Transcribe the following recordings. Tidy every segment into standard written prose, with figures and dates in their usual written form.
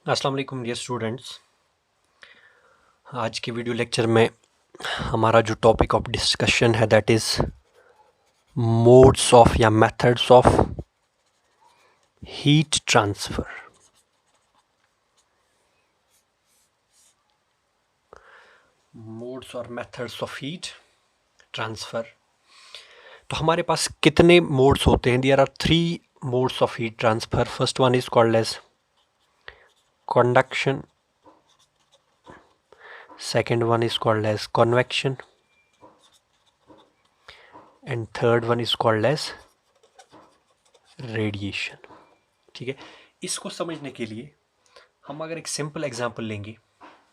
अस्सलाम वालेकुम dear students. आज के वीडियो लेक्चर में हमारा जो टॉपिक ऑफ डिस्कशन है दैट इज़ मोड्स ऑफ या methods of heat transfer. Modes और मेथड्स ऑफ हीट ट्रांसफ़र। तो हमारे पास कितने मोड्स होते हैं? There are 3 modes of heat transfer. First one is called as conduction, second one is called as convection, and third one is called as radiation। ठीक है, इसको समझने के लिए हम अगर एक सिंपल एग्जांपल लेंगे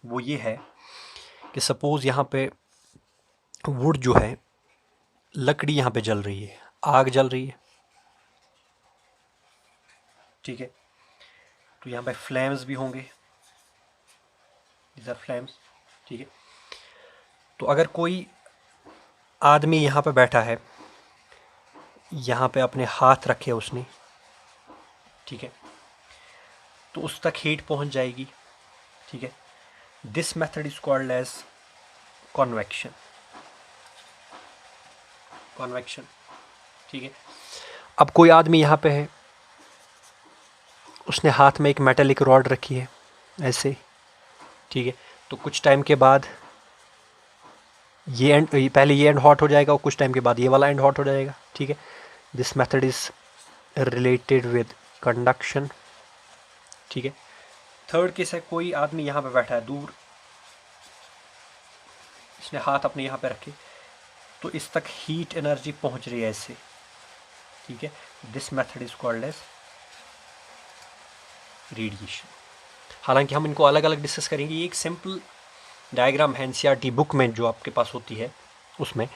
वो ये है कि सपोज यहाँ पे वुड जो है, लकड़ी यहाँ पे जल रही है, आग जल रही है। ठीक है, तो यहाँ पे फ्लेम्स भी होंगे, these are फ्लेम्स। ठीक है, तो अगर कोई आदमी यहाँ पे बैठा है, यहाँ पे अपने हाथ रखे उसने, ठीक है, तो उस तक हीट पहुँच जाएगी। ठीक है, this method is called as convection. Convection. ठीक है, अब कोई आदमी यहाँ पे है, उसने हाथ में एक मेटेलिक रॉड रखी है ऐसे। ठीक है, तो कुछ टाइम के बाद ये एंड, पहले ये एंड हॉट हो जाएगा और कुछ टाइम के बाद ये वाला एंड हॉट हो जाएगा। ठीक है, this method is related with conduction. ठीक है, थर्ड केस है, कोई आदमी यहाँ पे बैठा है दूर, इसने हाथ अपने यहाँ पे रखे, तो इस तक हीट एनर्जी पहुँच रही है ऐसे। ठीक है, this method is called as radiation. हालांकि हम इनको अलग अलग डिस्कस करेंगे। ये एक सिंपल डायग्राम है एनसीईआरटी बुक में जो आपके पास होती है उसमें।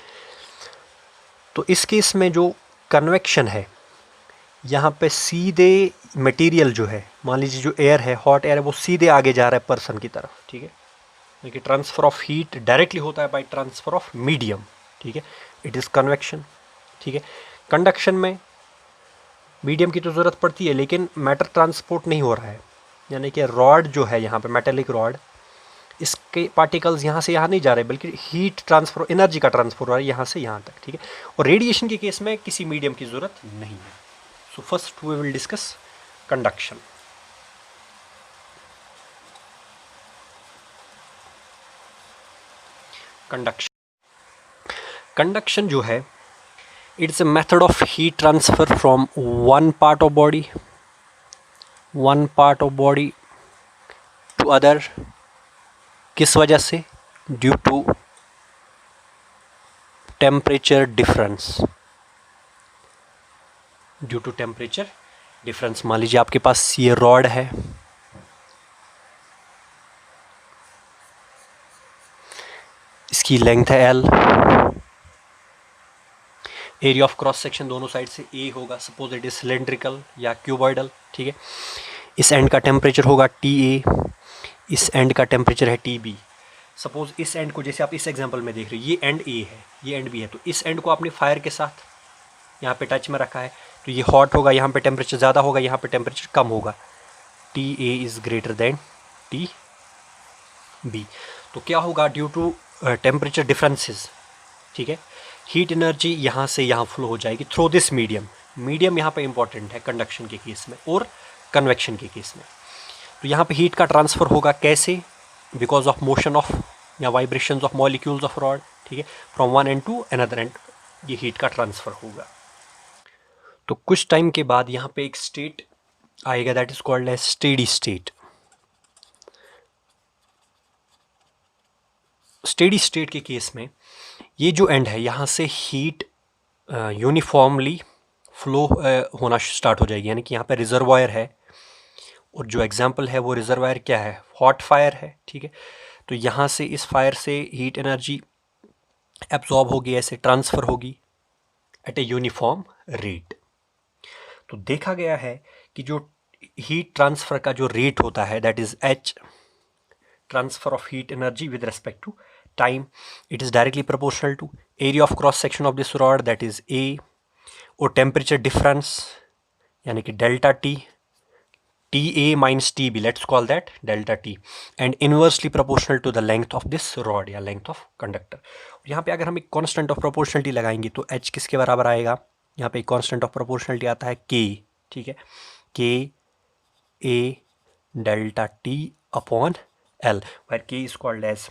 तो इस केस में जो कन्वेक्शन है, यहाँ पे सीधे मटेरियल जो है, मान लीजिए जो एयर है, हॉट एयर है, वो सीधे आगे जा रहा है पर्सन की तरफ। ठीक है, देखिए ट्रांसफ़र ऑफ हीट डायरेक्टली होता है बाय ट्रांसफ़र ऑफ मीडियम। ठीक है, इट इज़ कन्वेक्शन। ठीक है, कंडक्शन में मीडियम की तो ज़रूरत पड़ती है, लेकिन मैटर ट्रांसपोर्ट नहीं हो रहा है, यानी कि रॉड जो है यहाँ पे मेटेलिक रॉड, इसके पार्टिकल्स यहाँ से यहाँ नहीं जा रहे, बल्कि हीट ट्रांसफर, एनर्जी का ट्रांसफर हो रहा है यहाँ से यहाँ तक। ठीक है, और रेडिएशन के केस में किसी मीडियम की ज़रूरत नहीं है। So first we will discuss conduction. Conduction जो है, it's a method of heat transfer from one part of body to other. किस वजह से? Due to temperature difference. Due to temperature difference. मान लीजिए आपके पास ये रॉड है, इसकी लेंथ है L, area of cross section दोनों साइड से A होगा, सपोज इट इज सिलेंड्रिकल या क्यूबॉइडल। ठीक है, इस एंड का टेम्परेचर होगा TA, इस एंड का टेम्परेचर है TB। सपोज इस एंड को, जैसे आप इस एग्जांपल में देख रहे हो, ये एंड A है, ये एंड B है, तो इस एंड को आपने फायर के साथ यहाँ पे टच में रखा है, तो ये हॉट होगा, यहाँ पे टेम्परेचर ज़्यादा होगा, यहाँ पे टेम्परेचर कम होगा। TA is greater than TB। तो क्या होगा? ड्यू टू टेम्परेचर डिफरेंसेस, ठीक है, हीट एनर्जी यहाँ से यहाँ फ्लो हो जाएगी थ्रू दिस मीडियम। मीडियम यहाँ पे इंपॉर्टेंट है कंडक्शन के केस में और कन्वेक्शन के केस में। तो यहाँ पे हीट का ट्रांसफ़र होगा कैसे? बिकॉज ऑफ मोशन ऑफ या vibrations of molecules of rod. ठीक है, from one end to another end ये हीट का ट्रांसफ़र होगा। तो कुछ टाइम के बाद यहाँ पे एक स्टेट आएगा that is called as steady state. Steady state के केस में ये जो एंड है, यहाँ से हीट यूनिफॉर्मली फ्लो होना स्टार्ट हो जाएगी, यानी कि यहाँ पे रिजर्वायर है, और जो एग्जांपल है वो रिजर्वायर क्या है? हॉट फायर है। ठीक है, तो यहाँ से इस फायर से हीट एनर्जी एब्जॉर्ब होगी, ऐसे ट्रांसफ़र होगी एट ए यूनिफॉर्म रेट। तो देखा गया है कि जो हीट ट्रांसफ़र का जो रेट होता है that is H, transfer of heat energy with respect to time, it is directly proportional to area of cross section of this rod that is A, और टेम्परेचर डिफरेंस यानी कि delta T TA minus TB, let's call that delta T, and inversely proportional to the length of this rod या length of conductor. यहाँ पे अगर हम एक constant of proportionality लगाएंगे तो H किसके बराबर आएगा? यहाँ पे एक constant of proportionality आता है K, ठीक है, K A delta T upon L, where K is called as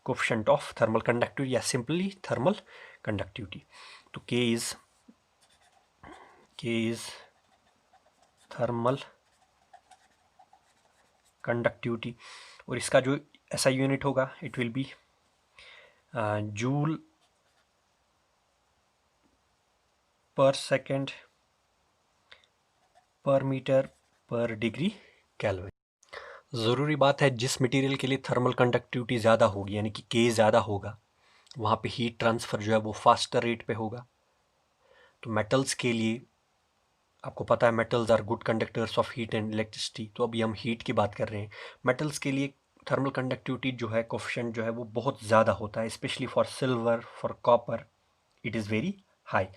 coefficient of thermal conductivity या simply thermal conductivity. तो K is thermal कंडक्टिविटी, और इसका जो ऐसा यूनिट होगा इट विल बी जूल पर सेकेंड पर मीटर पर डिग्री केल्विन. ज़रूरी बात है जिस मटेरियल के लिए थर्मल कंडक्टिविटी ज़्यादा होगी यानी कि K ज़्यादा होगा वहाँ पे हीट ट्रांसफ़र जो है वो फास्टर रेट पे होगा. तो मेटल्स के लिए आपको पता है metals are good conductors of heat and electricity, तो अभी हम हीट की बात कर रहे हैं. मेटल्स के लिए थर्मल कंडक्टिविटी जो है कोफिशिएंट जो है वो बहुत ज़्यादा होता है, specially for silver, for copper it is very high.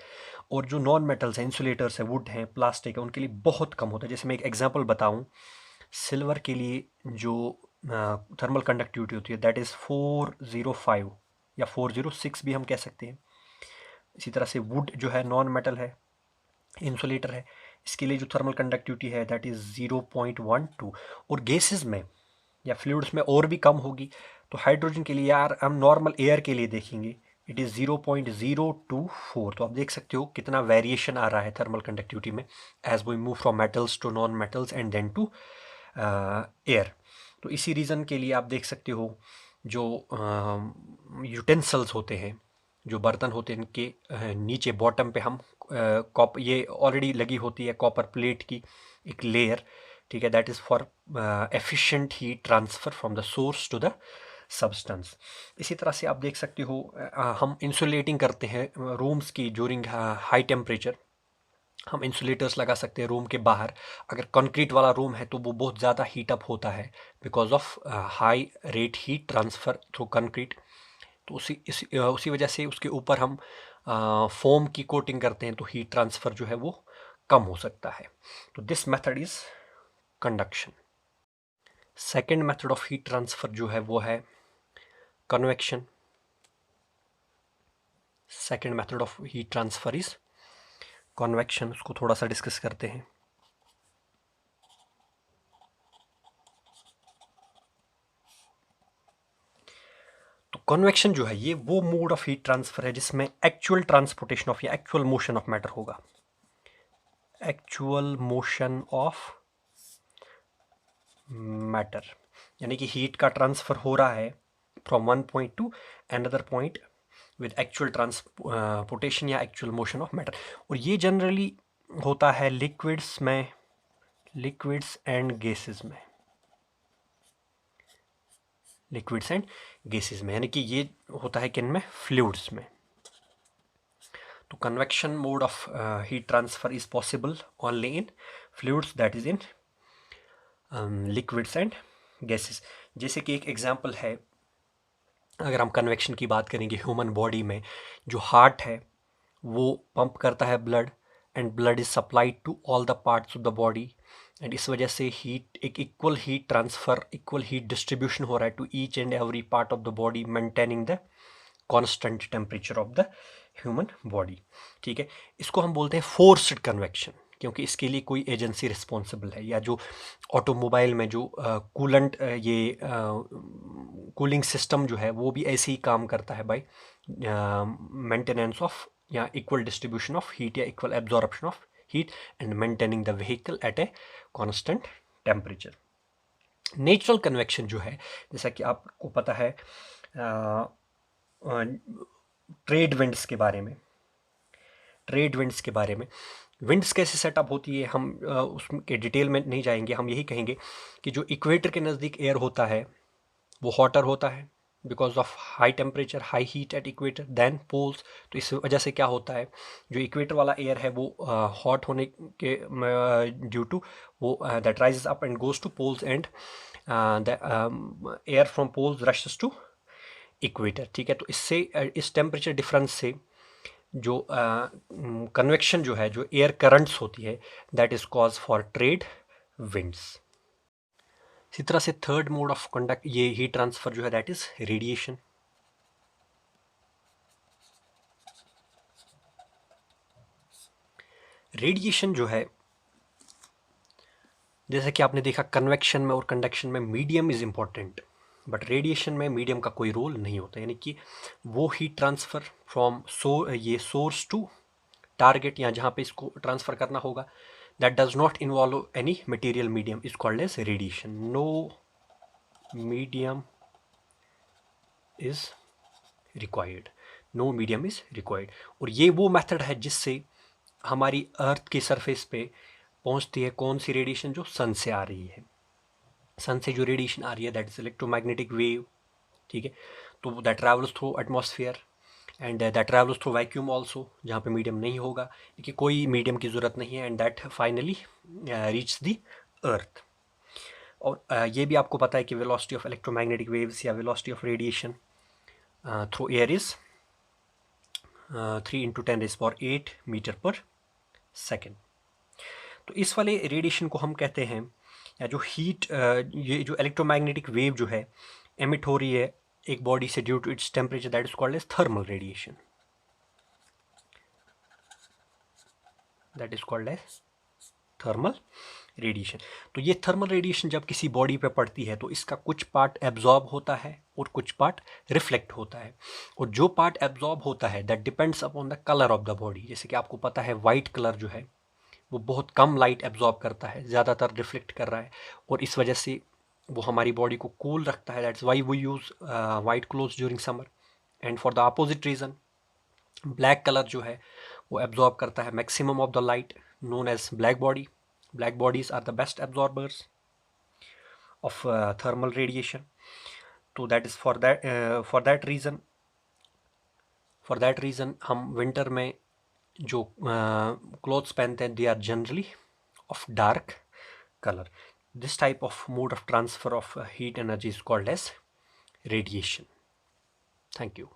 और जो नॉन मेटल्स हैं, इंसुलेटर्स हैं, वुड हैं, प्लास्टिक है, उनके लिए बहुत कम होता है. जैसे मैं एक एग्जांपल बताऊं, सिल्वर के लिए जो थर्मल कंडक्टिविटी होती है दैट इज़ 405 या 406 भी हम कह सकते हैं. इसी तरह से वुड जो है नॉन मेटल है, इंसुलेटर है, इसके लिए जो थर्मल कंडक्टिविटी है दैट इज़ 0.12. और गैसेस में या फ्लूइड्स में और भी कम होगी. तो हाइड्रोजन के लिए यार हम नॉर्मल एयर के लिए देखेंगे इट इज़ 0.024. तो आप देख सकते हो कितना वेरिएशन आ रहा है थर्मल कंडक्टिविटी में as we move from metals to non metals and then to air. तो इसी रीज़न के लिए आप देख सकते हो जो यूटेंसिल्स होते हैं, जो बर्तन होते हैं, इनके नीचे बॉटम पे हम ये ऑलरेडी लगी होती है कॉपर प्लेट की एक लेयर, ठीक है, that is for efficient heat transfer from the source to the substance. इसी तरह से आप देख सकते हो हम इंसुलेटिंग करते हैं रूम्स की ड्यूरिंग हाई टेम्परेचर. हम इंसुलेटर्स लगा सकते हैं रूम के बाहर. अगर कंक्रीट वाला रूम है तो वो बहुत ज़्यादा हीट अप होता है because of high rate heat transfer through concrete. तो उसी वजह से उसके ऊपर हम फोम की कोटिंग करते हैं तो हीट ट्रांसफ़र जो है वो कम हो सकता है. तो this method is conduction. Second method of heat transfer जो है वो है convection. Second method of heat transfer is convection. उसको थोड़ा सा डिस्कस करते हैं. तो कन्वेक्शन जो है ये वो मोड ऑफ हीट ट्रांसफ़र है जिसमें एक्चुअल ट्रांसपोर्टेशन ऑफ या एक्चुअल मोशन ऑफ मैटर होगा. एक्चुअल मोशन ऑफ मैटर यानी कि हीट का ट्रांसफ़र हो रहा है from one point two another point with actual transportation या एक्चुअल मोशन ऑफ मैटर. और ये जनरली होता है लिक्विड्स में, लिक्विड्स एंड गैसेस में, लिक्विड्स एंड गैसेस में, यानी कि ये होता है किन में, फ्लूइड्स में. तो convection mode of heat transfer is possible only in fluids that is in liquids and gases. जैसे कि एक एग्जांपल है, अगर हम कन्वेक्शन की बात करेंगे, ह्यूमन बॉडी में जो हार्ट है वो पंप करता है blood and blood is supplied to all the parts of the body. एंड इस वजह से हीट एक equal heat transfer, equal heat distribution हो रहा है to each and every part of the body, maintaining the constant temperature of the human body. ठीक है, इसको हम बोलते हैं फोर्स्ड कन्वेक्शन क्योंकि इसके लिए कोई एजेंसी रिस्पॉन्सिबल है. या जो ऑटोमोबाइल में जो कूलेंट ये कूलिंग सिस्टम जो है वो भी ऐसे ही काम करता है बाय मेंटेनेंस ऑफ या इक्वल डिस्ट्रीब्यूशन ऑफ हीट या equal absorption of heat and maintaining the vehicle eight a constant temperature. Natural convection जो है, जैसा कि आपको पता है ट्रेड विंड्स के बारे में, ट्रेड विंड्स के बारे में, विंड्स कैसे सेटअप होती है हम उसके डिटेल में नहीं जाएंगे. हम यही कहेंगे कि जो इक्वेटर के नज़दीक एयर होता है वो हॉटर होता है because of high temperature, high heat at equator than poles. तो इस वजह से क्या होता है, जो इक्वेटर वाला एयर है वो हॉट होने के ड्यू टू वो that rises up and goes to poles and the air from poles rushes to equator. ठीक है, तो इससे इस टेम्परेचर डिफरेंस से जो कन्वेक्शन जो है, जो एयर करंट्स होती है that is cause for trade winds. इसी तरह से थर्ड मोड ऑफ कंडक्ट ये हीट ट्रांसफर जो है दैट इज रेडिएशन। रेडिएशन जो है जैसे कि आपने देखा कन्वेक्शन में और कंडक्शन में medium is important, but radiation में मीडियम का कोई रोल नहीं होता, यानी कि वो हीट ट्रांसफर फ्रॉम ये सोर्स टू टारगेट या जहाँ पे इसको ट्रांसफर करना होगा that does not involve any material medium is called as radiation. No medium is required, no medium is required. और ये वो मेथड है जिससे हमारी अर्थ की सरफेस पे पहुंचती है कौन सी रेडिएशन, जो सन से आ रही है। सन से जो रेडिएशन आ रही है दैट इज इलेक्ट्रोमैग्नेटिक वेव, ठीक है। तो that travels through atmosphere and that travels through vacuum also, जहाँ पे मीडियम नहीं होगा, क्योंकि कोई मीडियम की ज़रूरत नहीं है, and that finally reach the earth. और ये भी आपको पता है कि वेलोसिटी ऑफ इलेक्ट्रोमैग्नेटिक वेव्स या velocity of radiation through air is 3 × 10⁸ metre per second. तो इस वाले रेडिएशन को हम कहते हैं, या जो हीट ये जो इलेक्ट्रोमैग्नेटिक वेव जो है एमिट हो रही है एक बॉडी से due to its temperature, that is called as thermal radiation, that is called as thermal radiation. तो ये थर्मल रेडिएशन जब किसी बॉडी पे पड़ती है तो इसका कुछ पार्ट एब्जॉर्ब होता है और कुछ पार्ट रिफ्लेक्ट होता है। और जो पार्ट एब्जॉर्ब होता है that depends upon the colour of the body. जैसे कि आपको पता है वाइट कलर जो है वो बहुत कम लाइट एब्जॉर्ब करता है, ज़्यादातर रिफ्लेक्ट कर रहा है, और इस वजह से वो हमारी बॉडी को कूल रखता है। That's why we use white clothes during summer. And for the opposite reason black colour जो है वो एब्जॉर्ब करता है maximum of the light, known as black body. Black bodies are the best absorbers of thermal radiation. तो that is for that reason हम winter में जो clothes पहनते हैं they are generally of dark color. This type of mode of transfer of heat energy is called as radiation. Thank you.